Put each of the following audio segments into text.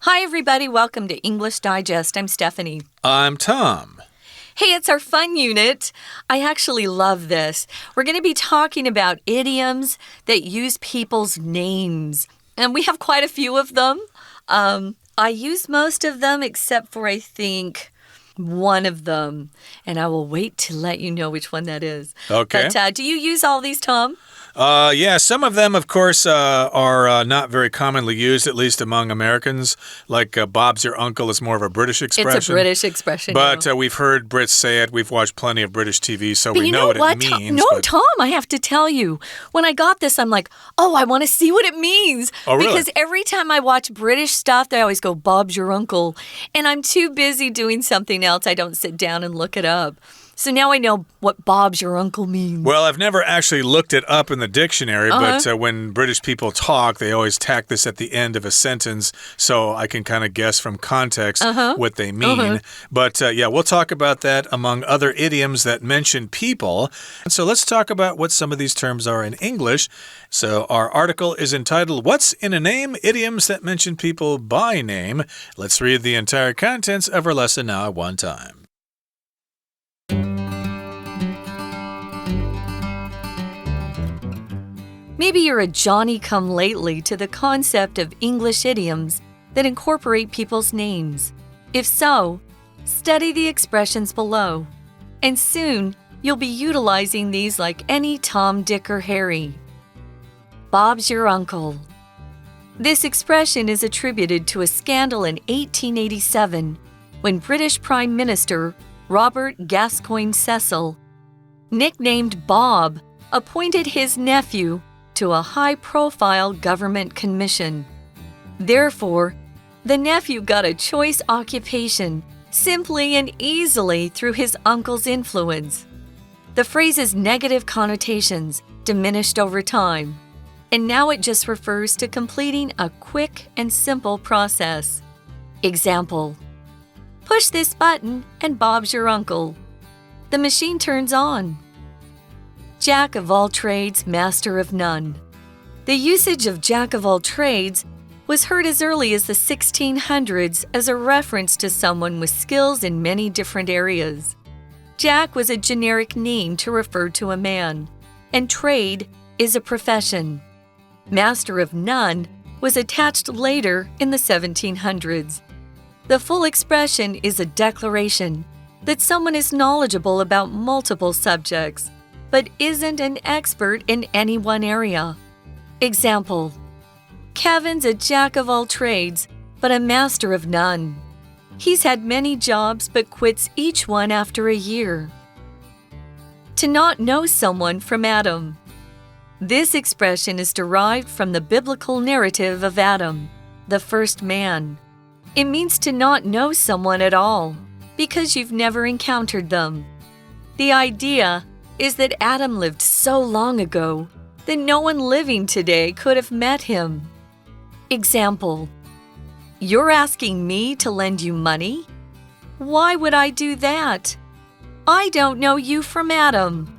Hi, everybody. Welcome to English Digest. I'm Stephanie. I'm Tom. Hey, it's our fun unit. I actually love this. We're going to be talking about idioms that use people's names. And we have quite a few of them. I use most of them except for, I think, one of them. And I will wait to let you know which one that is. Okay. But do you use all these, Tom? Yeah, some of them, of course, are not very commonly used, at least among Americans. Like Bob's your uncle is more of a British expression. It's a British expression. But we've heard Brits say it. We've watched plenty of British TV, so but we know what it means. Tom, I have to tell you. When I got this, I'm like, I want to see what it means. Oh, really? Because every time I watch British stuff, they always go, Bob's your uncle. And I'm too busy doing something else. I don't sit down and look it up. So now I know what Bob's your uncle means. Well, I've never actually looked it up in the dictionary, but when British people talk, they always tack this at the end of a sentence, so I can kind of guess from context what they mean. But yeah, we'll talk about that among other idioms that mention people. And so let's talk about what some of these terms are in English. So our article is entitled, What's in a Name? Idioms that Mention People by Name. Let's read the entire contents of our lesson now at one time. Maybe you're a Johnny-come-lately to the concept of English idioms that incorporate people's names. If so, study the expressions below, and soon you'll be utilizing these like any Tom, Dick, or Harry. Bob's your uncle. This expression is attributed to a scandal in 1887 when British Prime Minister Robert Gascoigne Cecil, nicknamed Bob, appointed his nephew to a high-profile government commission. Therefore, the nephew got a choice occupation simply and easily through his uncle's influence. The phrase's negative connotations diminished over time, and now it just refers to completing a quick and simple process. Example: push this button and Bob's your uncle. The machine turns on. Jack of all trades, master of none. The usage of jack of all trades was heard as early as the 1600s as a reference to someone with skills in many different areas. Jack was a generic name to refer to a man, and trade is a profession. Master of none was attached later in the 1700s. The full expression is a declaration that someone is knowledgeable about multiple subjects, but isn't an expert in any one area. Example: Kevin's a jack of all trades, but a master of none. He's had many jobs, but quits each one after a year. To not know someone from Adam. This expression is derived from the biblical narrative of Adam, the first man. It means to not know someone at all, because you've never encountered them. The idea is that Adam lived so long ago that no one living today could have met him. Example: you're asking me to lend you money? Why would I do that? I don't know you from Adam.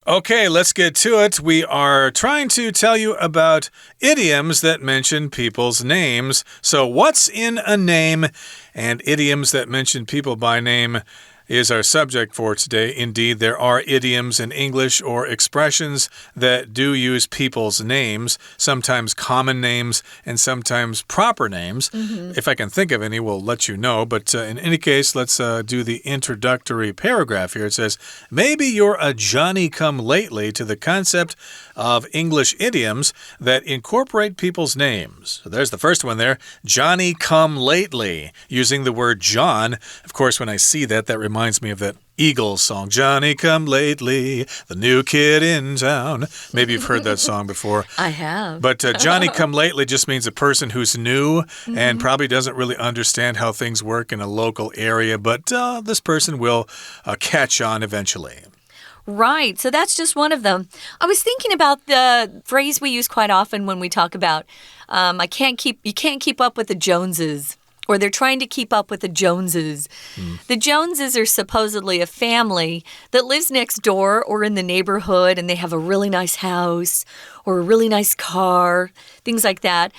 Okay, let's get to it. We are trying to tell you about idioms that mention people's names. So what's in a name? And idioms that mention people by name is our subject for today. Indeed, there are idioms in English or expressions that do use people's names, sometimes common names and sometimes proper names. If I can think of any, we'll let you know. But in any case, let's do the introductory paragraph here. It says, maybe you're a Johnny-come-lately to the concept of English idioms that incorporate people's names. So there's the first one there, Johnny-come-lately, using the word John. Of course, when I see that, that reminds me of that Eagles song, Johnny Come Lately, the new kid in town. Maybe you've heard that song before. I have. But Johnny Come Lately just means a person who's new and probably doesn't really understand how things work in a local area, but this person will catch on eventually. Right, so that's just one of them. I was thinking about the phrase we use quite often when we talk about you can't keep up with the Joneses. Or they're trying to keep up with the Joneses. The Joneses are supposedly a family that lives next door or in the neighborhood, and they have a really nice house or a really nice car, things like that.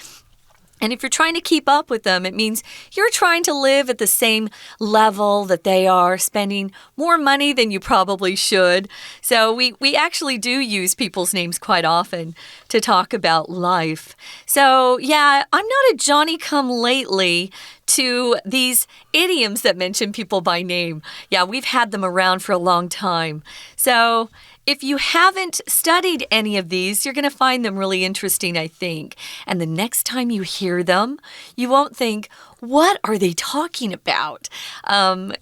And if you're trying to keep up with them, it means you're trying to live at the same level that they are, spending more money than you probably should. So we actually do use people's names quite often to talk about life. So yeah, I'm not a Johnny-come-lately to these idioms that mention people by name. Yeah, we've had them around for a long time. So if you haven't studied any of these, you're going to find them really interesting, I think. And the next time you hear them, you won't think, what are they talking about?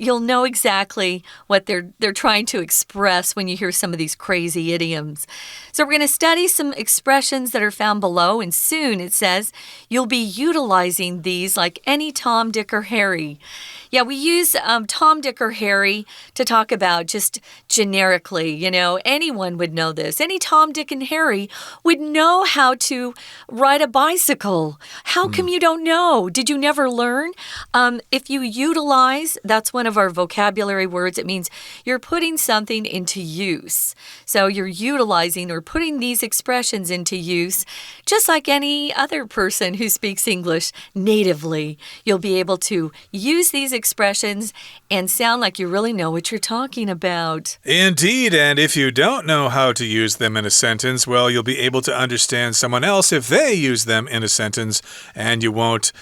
You'll know exactly what they're trying to express when you hear some of these crazy idioms. So we're going to study some expressions that are found below, and soon it says you'll be utilizing these like any Tom, Dick, or Harry. Yeah, we use Tom, Dick, or Harry to talk about just generically. You know, anyone would know this. Any Tom, Dick, and Harry would know how to ride a bicycle. How come you don't know? Did you never learn? If you utilize, that's one of our vocabulary words. It means you're putting something into use. So you're utilizing or putting these expressions into use, just like any other person who speaks English natively. You'll be able to use these expressions and sound like you really know what you're talking about. Indeed, and if you don't know how to use them in a sentence, well, you'll be able to understand someone else if they use them in a sentence, and you won't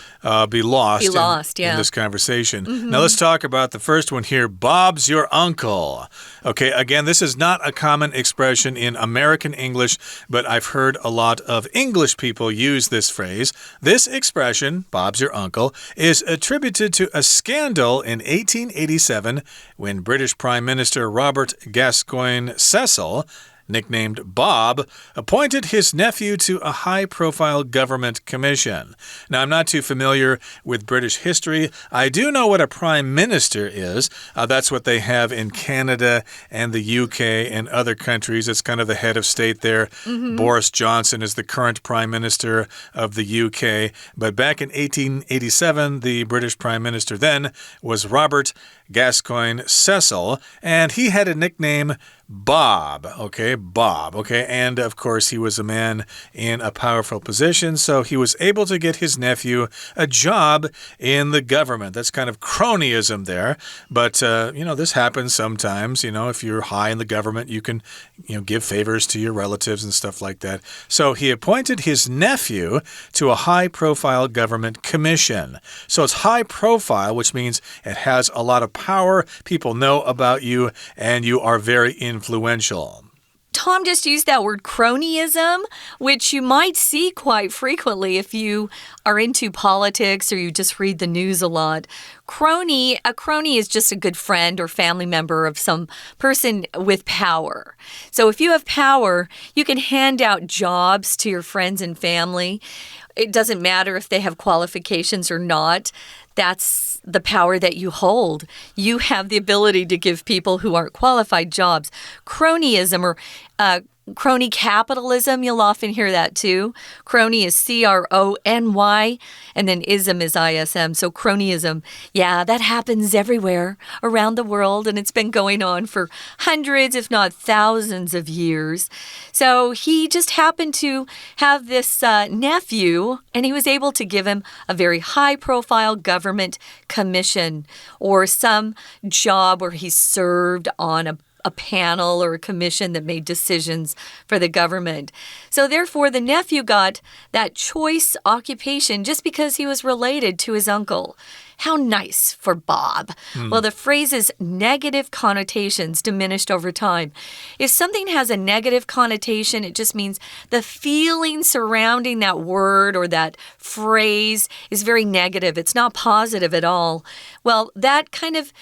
be lost in this conversation. Now, let's talk about the first one here. Bob's your uncle. Okay, again, this is not a common expression in American English, but I've heard a lot of English people use this phrase. This expression, Bob's your uncle, is attributed to a scandal in 1887 when British Prime Minister Robert Gascoigne Cecil, nicknamed Bob, appointed his nephew to a high-profile government commission. Now, I'm not too familiar with British history. I do know what a prime minister is. That's what they have in Canada and the UK and other countries. It's kind of the head of state there. Boris Johnson is the current prime minister of the UK. But back in 1887, the British prime minister then was Robert Gascoigne Cecil, and he had a nickname Bob, okay, Bob, okay, and of course he was a man in a powerful position, so he was able to get his nephew a job in the government. That's kind of cronyism there, but, you know, this happens sometimes. You know, if you're high in the government, you can, give favors to your relatives and stuff like that. So he appointed his nephew to a high-profile government commission. So it's high profile, which means it has a lot of power. People know about you, and you are very influential. Tom just used that word cronyism, which you might see quite frequently if you are into politics or you just read the news a lot. A crony is just a good friend or family member of some person with power. So if you have power, you can hand out jobs to your friends and family. It doesn't matter if they have qualifications or not. That's the power that you hold. You have the ability to give people who aren't qualified jobs. Cronyism or crony capitalism, you'll often hear that too. Crony is C-R-O-N-Y, and then ism is I-S-M. So cronyism, yeah, that happens everywhere around the world, and it's been going on for hundreds, if not thousands of years. So he just happened to have this nephew, and he was able to give him a very high-profile government commission or some job where he served on a panel or a commission that made decisions for the government. So therefore, the nephew got that choice occupation just because he was related to his uncle. How nice for Bob. Well, the phrase's negative connotations diminished over time. If something has a negative connotation, it just means the feeling surrounding that word or that phrase is very negative. It's not positive at all. Well, that kind of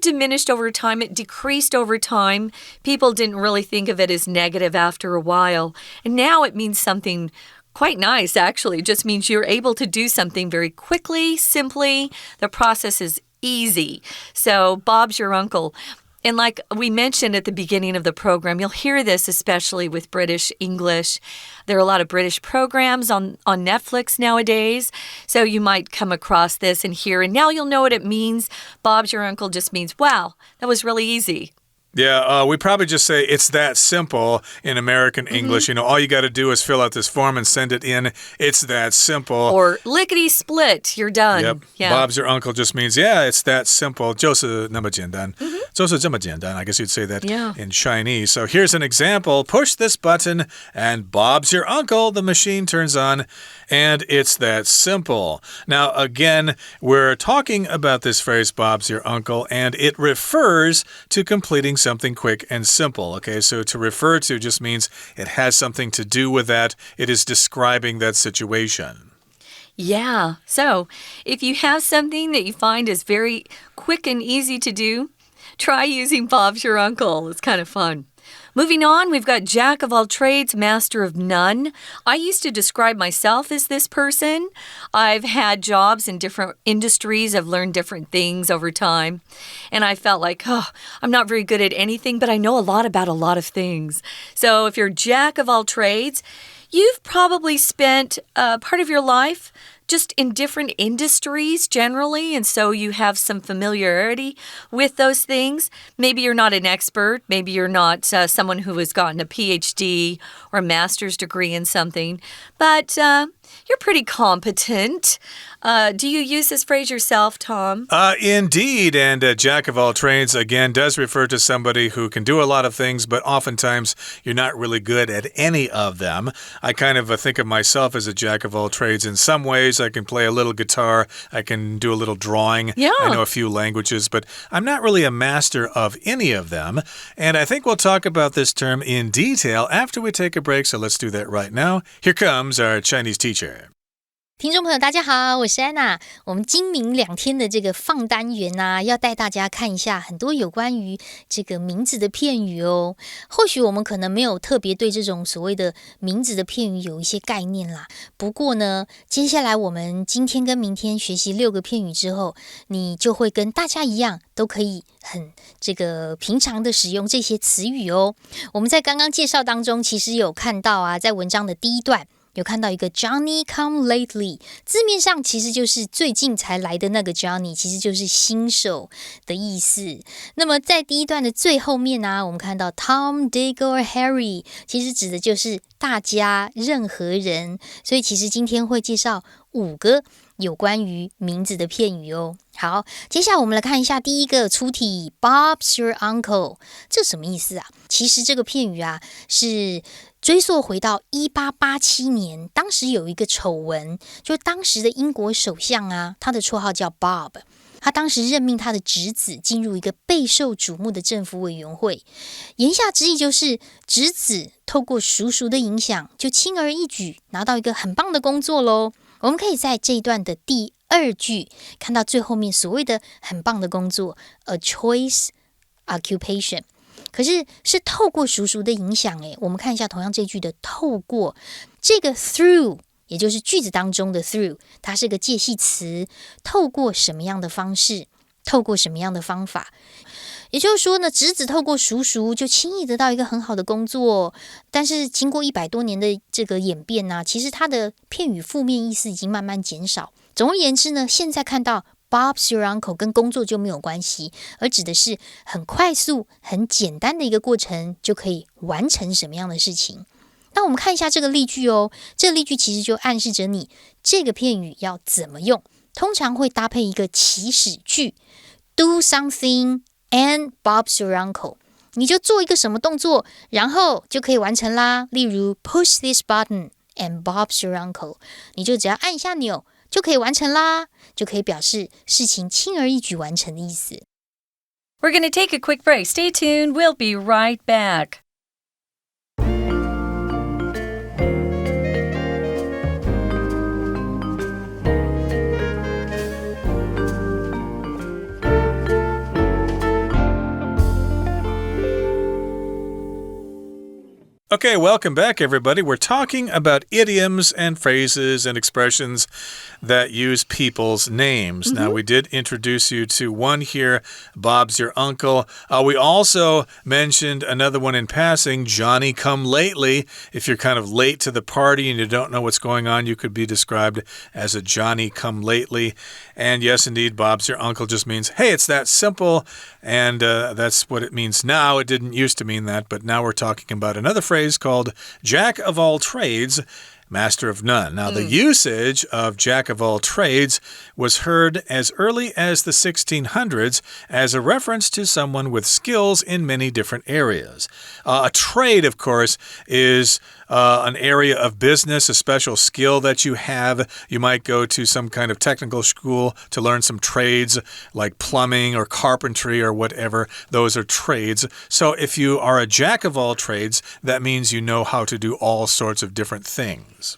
diminished over time. It decreased over time. People didn't really think of it as negative after a while. And now it means something quite nice, actually. It just means you're able to do something very quickly, simply. The process is easy. So Bob's your uncle. And like we mentioned at the beginning of the program, you'll hear this especially with British English. There are a lot of British programs on Netflix nowadays, so you might come across this and hear, and now you'll know what it means. Bob's your uncle just means, wow, that was really easy. Yeah, we probably just say it's that simple in American English. All you got to do is fill out this form and send it in. It's that simple. Or lickety-split, you're done. Yep. Yeah. Bob's your uncle just means, yeah, it's that simple. 就是那么简单. 就是这么简单. I guess you'd say that in Chinese. So here's an example. Push this button and Bob's your uncle. The machine turns on and it's that simple. Now, again, we're talking about this phrase, Bob's your uncle, and it refers to completing something quick and simple. Okay, so to refer to just means it has something to do with that. It is describing that situation. Yeah, so if you have something that you find is very quick and easy to do, try using Bob's your uncle. It's kind of fun. Moving on, we've got Jack of all trades, master of none. I used to describe myself as this person. I've had jobs in different industries. I've learned different things over time. And I felt like, I'm not very good at anything, but I know a lot about a lot of things. So if you're Jack of all trades, you've probably spent part of your life just in different industries generally, and so you have some familiarity with those things. Maybe you're not an expert. Maybe you're not someone who has gotten a PhD or a master's degree in something, but you're pretty competent. Do you use this phrase yourself, Tom? Indeed, and Jack of all trades, again, does refer to somebody who can do a lot of things, but oftentimes you're not really good at any of them. I kind of think of myself as a Jack of all trades in some ways. I can play a little guitar. I can do a little drawing. Yeah. I know a few languages, but I'm not really a master of any of them. And I think we'll talk about this term in detail after we take a break, so let's do that right now. Here comes our Chinese teacher. 听众朋友大家好，我是安娜。我们今明2天的这个放单元啊，要带大家看一下很多有关于这个名字的片语哦。或许我们可能没有特别对这种所谓的名字的片语有一些概念啦。不过呢，接下来我们今天跟明天学习6个片语之后，你就会跟大家一样，都可以很这个平常的使用这些词语哦。我们在刚刚介绍当中，其实有看到啊，在文章的第一段。有看到一个 Johnny come lately， 字面上其实就是最近才来的那个 Johnny， 其实就是新手的意思。那么在第一段的最后面啊，我们看到 Tom, Dick or Harry， 其实指的就是大家任何人。所以其实今天会介绍5个有关于名字的片语哦。好，接下来我们来看一下第一个出题 Bob's your uncle， 这什么意思啊？其实这个片语啊是追溯回到1887年，当时有一个丑闻，就当时的英国首相啊，他的绰号叫 Bob， 他当时任命他的侄子进入一个备受瞩目的政府委员会，言下之意就是侄子透过叔叔的影响，就轻而易举拿到一个很棒的工作咯。我们可以在这一段的第2句看到最后面所谓的很棒的工作 a choice occupation， 可是是透过叔叔的影响诶，我们看一下同样这句的透过，这个 through 也就是句子当中的 through， 它是个介系词，透过什么样的方式，透过什么样的方法。也就是说呢，侄子透过叔叔就轻易得到一个很好的工作，但是经过100多年的这个演变啊，其实它的片语负面意思已经慢慢减少。总而言之呢，现在看到 Bob's your uncle 跟工作就没有关系，而指的是很快速、很简单的一个过程就可以完成什么样的事情。那我们看一下这个例句哦，这个例句其实就暗示着你这个片语要怎么用，通常会搭配一个祈使句 do something and Bob's your uncle， 你就做一个什么动作，然后就可以完成啦。例如 push this button and Bob's your uncle， 你就只要按一下钮就可以完成啦，就可以表示事情轻而易举完成的意思。 We're going to take a quick break. Stay tuned. We'll be right back. Okay, welcome back, everybody. We're talking about idioms and phrases and expressions that use people's names. Now, we did introduce you to one here, Bob's your uncle. We also mentioned another one in passing, Johnny come lately. If you're kind of late to the party and you don't know what's going on, you could be described as a Johnny come lately. And yes, indeed, Bob's your uncle just means, hey, it's that simple. And that's what it means now. It didn't used to mean that, but now we're talking about another phrase called Jack of all trades, master of none. Now, the usage of Jack of all trades was heard as early as the 1600s as a reference to someone with skills in many different areas. A trade, of course, is an area of business, a special skill that you have. You might go to some kind of technical school to learn some trades like plumbing or carpentry or whatever. Those are trades. So if you are a jack of all trades, that means you know how to do all sorts of different things.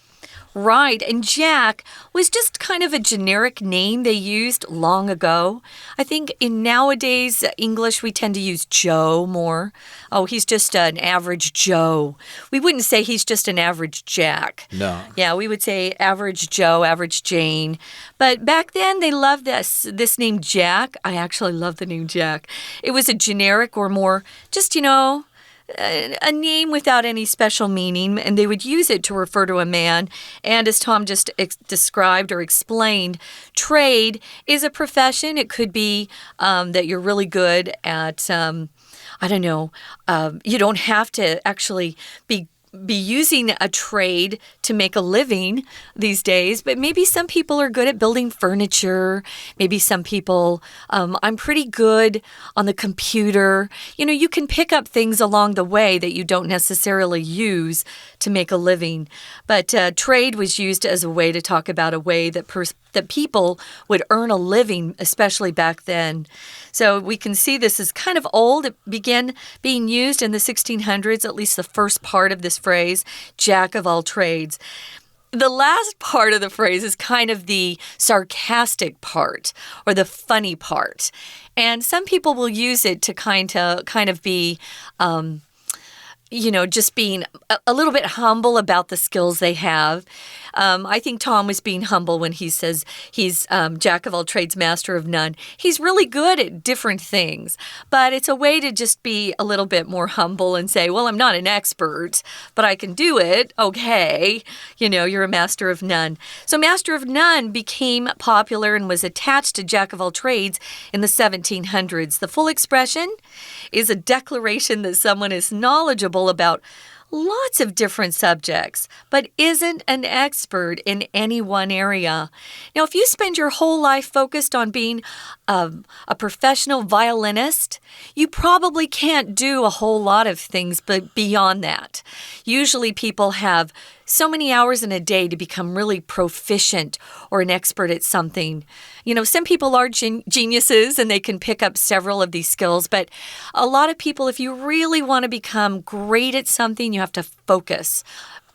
Right, and Jack was just kind of a generic name they used long ago. I think in nowadays English, we tend to use Joe more. Oh, he's just an average Joe. We wouldn't say he's just an average Jack. No. Yeah, we would say average Joe, average Jane. But back then, they loved this name Jack. I actually love the name Jack. It was a generic or more just, a name without any special meaning, and they would use it to refer to a man. And as Tom just described or explained, trade is a profession. It could be that you're really good at, I don't know, you don't have to actually be using a trade to make a living these days, but maybe some people are good at building furniture. Maybe some people, I'm pretty good on the computer. You can pick up things along the way that you don't necessarily use to make a living. But trade was used as a way to talk about a way that people would earn a living, especially back then. So we can see this is kind of old. It began being used in the 1600s, at least the first part of this phrase, jack of all trades. The last part of the phrase is kind of the sarcastic part or the funny part. And some people will use it to kind of be just being a little bit humble about the skills they have. I think Tom was being humble when he says he's jack of all trades, master of none. He's really good at different things, but it's a way to just be a little bit more humble and say, well, I'm not an expert, but I can do it. Okay. You're a master of none. So master of none became popular and was attached to jack of all trades in the 1700s. The full expression is a declaration that someone is knowledgeable about lots of different subjects, but isn't an expert in any one area. Now, if you spend your whole life focused on being a professional violinist, you probably can't do a whole lot of things but beyond that. Usually people have so many hours in a day to become really proficient or an expert at something. Some people are geniuses and they can pick up several of these skills, but a lot of people, if you really want to become great at something, you have to focus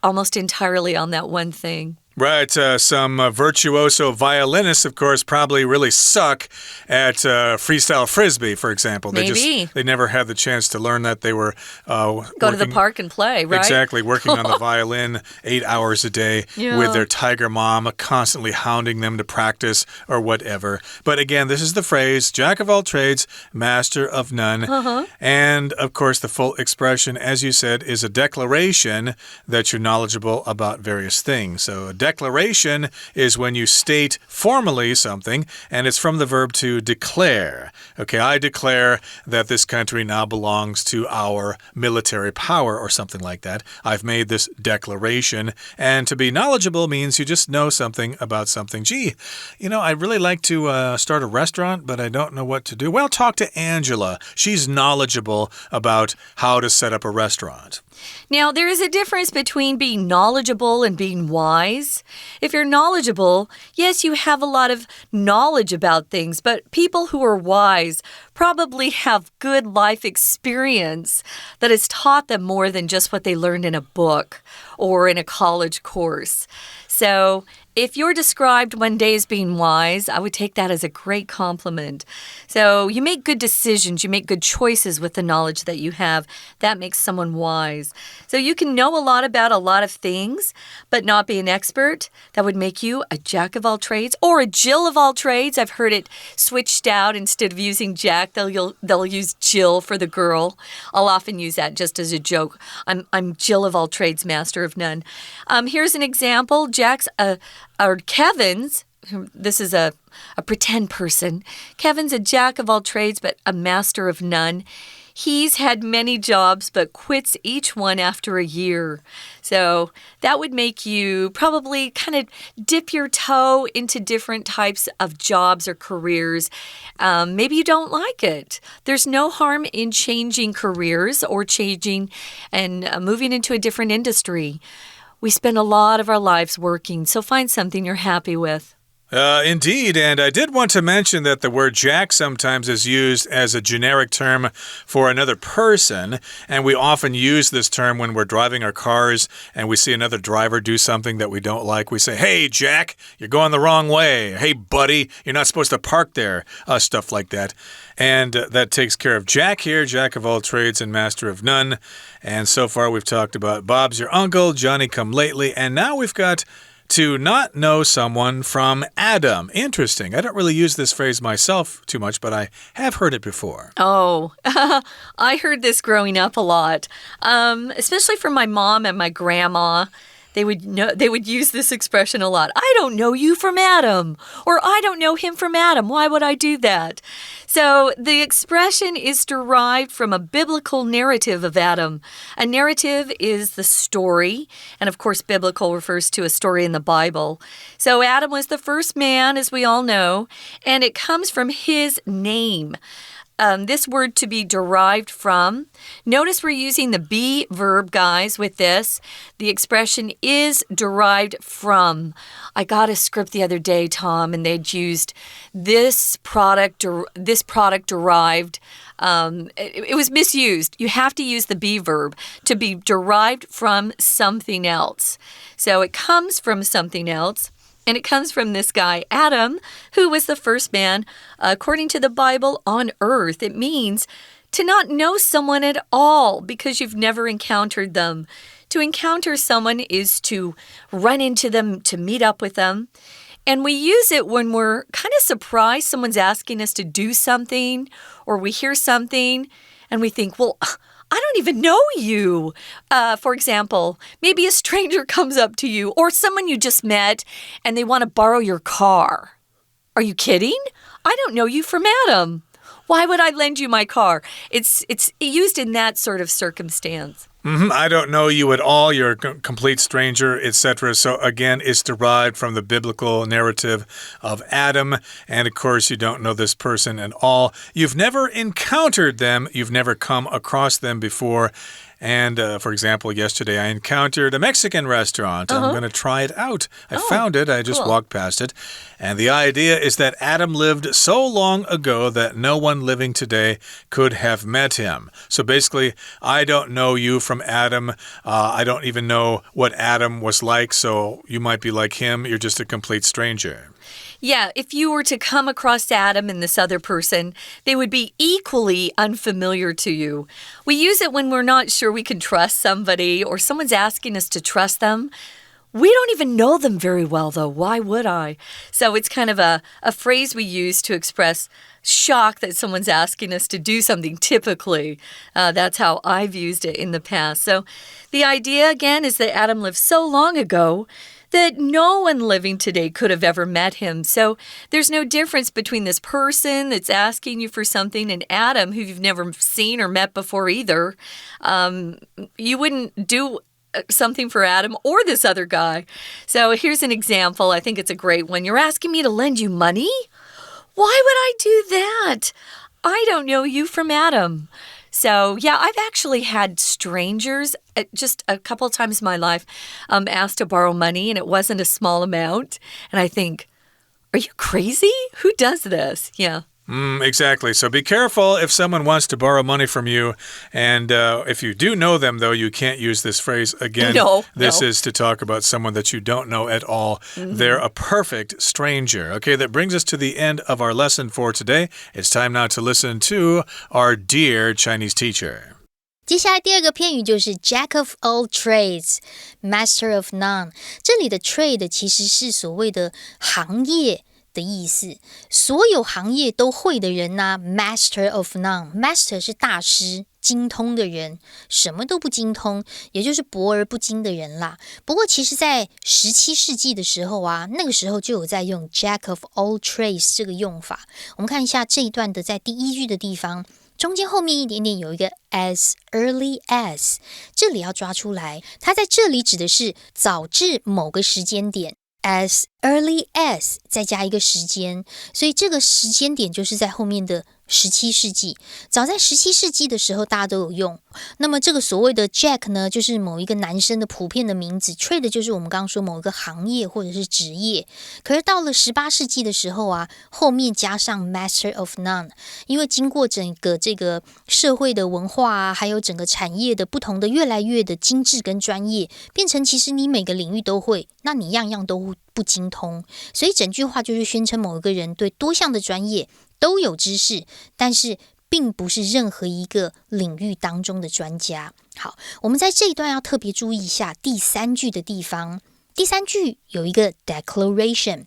almost entirely on that one thing. Right. Some virtuoso violinists, of course, probably really suck at freestyle frisbee, for example. Maybe. They never had the chance to learn that. They were go to the park and play, right? Exactly. Working on the violin 8 hours a day with their tiger mom, constantly hounding them to practice or whatever. But again, this is the phrase, jack of all trades, master of none. And, of course, the full expression, as you said, is a declaration that you're knowledgeable about various things. So a declaration is when you state formally something, and it's from the verb to declare. Okay, I declare that this country now belongs to our military power or something like that. I've made this declaration, and to be knowledgeable means you just know something about something. Gee, I'd really like to start a restaurant, but I don't know what to do. Well, talk to Angela. She's knowledgeable about how to set up a restaurant. Now, there is a difference between being knowledgeable and being wise. If you're knowledgeable, yes, you have a lot of knowledge about things, but people who are wise probably have good life experience that has taught them more than just what they learned in a book or in a college course. So if you're described one day as being wise, I would take that as a great compliment. So you make good decisions, you make good choices with the knowledge that you have. That makes someone wise. So you can know a lot about a lot of things, but not be an expert. That would make you a jack of all trades or a Jill of all trades. I've heard it switched out. Instead of using Jack, they'll use Jill for the girl. I'll often use that just as a joke. I'm Jill of all trades, master of none. Here's an example. Kevin's, this is a pretend person. Kevin's a jack of all trades, but a master of none. He's had many jobs, but quits each one after a year. So that would make you probably kind of dip your toe into different types of jobs or careers. Maybe you don't like it. There's no harm in changing careers or changing and moving into a different industry. We spend a lot of our lives working, so find something you're happy with. Indeed, and I did want to mention that the word jack sometimes is used as a generic term for another person, and we often use this term when we're driving our cars and we see another driver do something that we don't like. We say, "Hey, Jack, you're going the wrong way. Hey, buddy, you're not supposed to park there." Stuff like that. And that takes care of Jack here, jack of all trades and master of none. And so far we've talked about Bob's your uncle, Johnny come lately, and now we've got to not know someone from Adam. Interesting. I don't really use this phrase myself too much, but I have heard it before. Oh, I heard this growing up a lot, especially from my mom and my grandma. They would use this expression a lot. I don't know you from Adam, or I don't know him from Adam. Why would I do that? So the expression is derived from a biblical narrative of Adam. A narrative is the story, and of course biblical refers to a story in the Bible. So Adam was the first man, as we all know, and it comes from his name. This word to be derived from. Notice we're using the be verb, guys, with this. The expression is derived from. I got a script the other day, Tom, and they'd used this product derived. It was misused. You have to use the be verb to be derived from something else. So it comes from something else. And it comes from this guy, Adam, who was the first man, according to the Bible, on earth. It means to not know someone at all because you've never encountered them. To encounter someone is to run into them, to meet up with them. And we use it when we're kind of surprised someone's asking us to do something, or we hear something, and we think, well, I don't even know you. For example, maybe a stranger comes up to you or someone you just met and they want to borrow your car. Are you kidding? I don't know you from Adam. Why would I lend you my car? It's used in that sort of circumstance. I don't know you at all. You're a complete stranger, etc. So again, it's derived from the biblical narrative of Adam. And of course, you don't know this person at all. You've never encountered them. You've never come across them before. And, for example, yesterday I encountered a Mexican restaurant. I'm going to try it out. I found it. I just walked past it. And the idea is that Adam lived so long ago that no one living today could have met him. So basically, I don't know you from Adam. I don't even know what Adam was like. So you might be like him. You're just a complete stranger. Yeah, if you were to come across Adam and this other person, they would be equally unfamiliar to you. We use it when we're not sure we can trust somebody or someone's asking us to trust them. We don't even know them very well, though. Why would I? So it's kind of a phrase we use to express shock that someone's asking us to do something, typically. That's how I've used it in the past. So the idea, again, is that Adam lived so long ago that no one living today could have ever met him. So there's no difference between this person that's asking you for something and Adam, who you've never seen or met before either. You wouldn't do something for Adam or this other guy. So here's an example. I think it's a great one. You're asking me to lend you money? Why would I do that? I don't know you from Adam. So, yeah, I've actually had strangers just a couple of times in my life asked to borrow money, and it wasn't a small amount. And I think, are you crazy? Who does this? Yeah. Exactly. So be careful if someone wants to borrow money from you. And if you do know them, though, you can't use this phrase again. This is to talk about someone that you don't know at all. They're a perfect stranger. Okay, that brings us to the end of our lesson for today. It's time now to listen to our dear Chinese teacher. 接下来第二个片语就是 Jack of all trades, Master of none. 这里的 trade 其实是所谓的行业的意思，所有行业都会的人呢，Master of none。 Master 是大师，精通的人，什么都不精通，也就是博而不精的人啦。不过其实在17世纪的时候啊，那个时候就有在用 Jack of all trades 这个用法。我们看一下这一段的在第一句的地方，中间后面一点点有一个 as early as， 这里要抓出来，它在这里指的是早至某个时间点，as early as 再加一个时间，所以这个时间点就是在后面的17世纪。早在17世纪的时候大家都有用。那么这个所谓的 Jack 呢，就是某一个男生的普遍的名字， Trade 就是我们刚刚说某一个行业或者是职业。可是到了18世纪的时候啊，后面加上 Master of none， 因为经过整个这个社会的文化啊，还有整个产业的不同的越来越的精致跟专业，变成其实你每个领域都会，那你样样都不精通，所以整句话就是宣称某一个人对多项的专业都有知识，但是并不是任何一个领域当中的专家。好，我们在这一段要特别注意一下第三句的地方。第三句有一个 declaration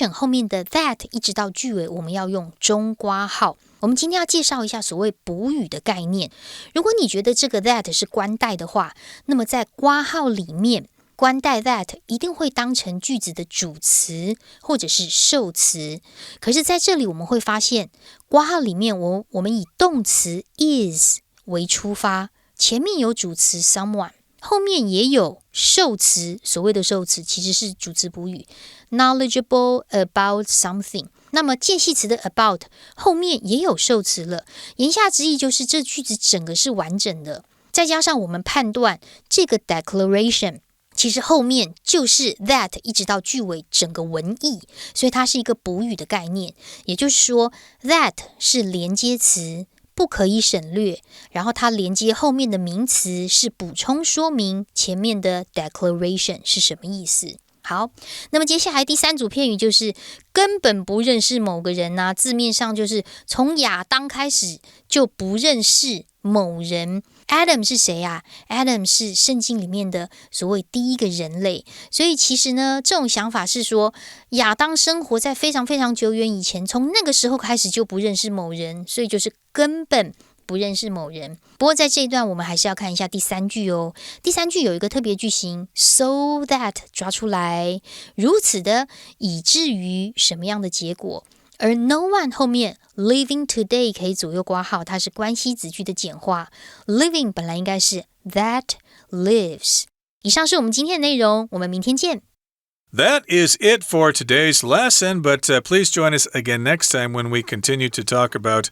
后面的 that 一直到句尾我们要用中括号。我们今天要介绍一下所谓补语的概念。如果你觉得这个 that 是冠带的话，那么在括号里面冠带 that 一定会当成句子的主词或者是受词。可是在这里我们会发现，括号里面我们以动词 is 为出发，前面有主词 someone， 后面也有受词，所谓的受词其实是主词补语 knowledgeable about something。那么介系词的 about 后面也有受词了，言下之意就是这句子整个是完整的。再加上我们判断这个 declaration其实后面就是 that 一直到句尾整个文意，所以它是一个补语的概念。也就是说 that 是连接词，不可以省略，然后它连接后面的名词是补充说明前面的 declaration 是什么意思。好，那么接下来第三组片语就是根本不认识某个人啊，字面上就是从亚当开始就不认识某人。Adam 是谁啊？ Adam 是圣经里面的所谓第一个人类，所以其实呢，这种想法是说亚当生活在非常非常久远以前，从那个时候开始就不认识某人，所以就是根本不认识某人。不过在这一段我们还是要看一下第三句哦。第三句有一个特别句型 so that 抓出来，如此的以至于什么样的结果。而 no one 后面 living today 可以左右括号，它是关系子句的简化。living 本来应该是 that lives。 以上是我们今天的内容，我们明天见。That is it for today's lesson, but please join us again next time when we continue to talk about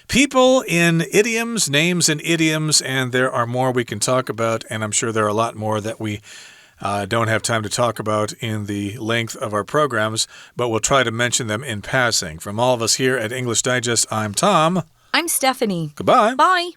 people in idioms, names and idioms, and there are more we can talk about, and I'm sure there are a lot more that we don't have time to talk about in the length of our programs, but we'll try to mention them in passing. From all of us here at English Digest, I'm Tom. I'm Stephanie. Goodbye. Bye.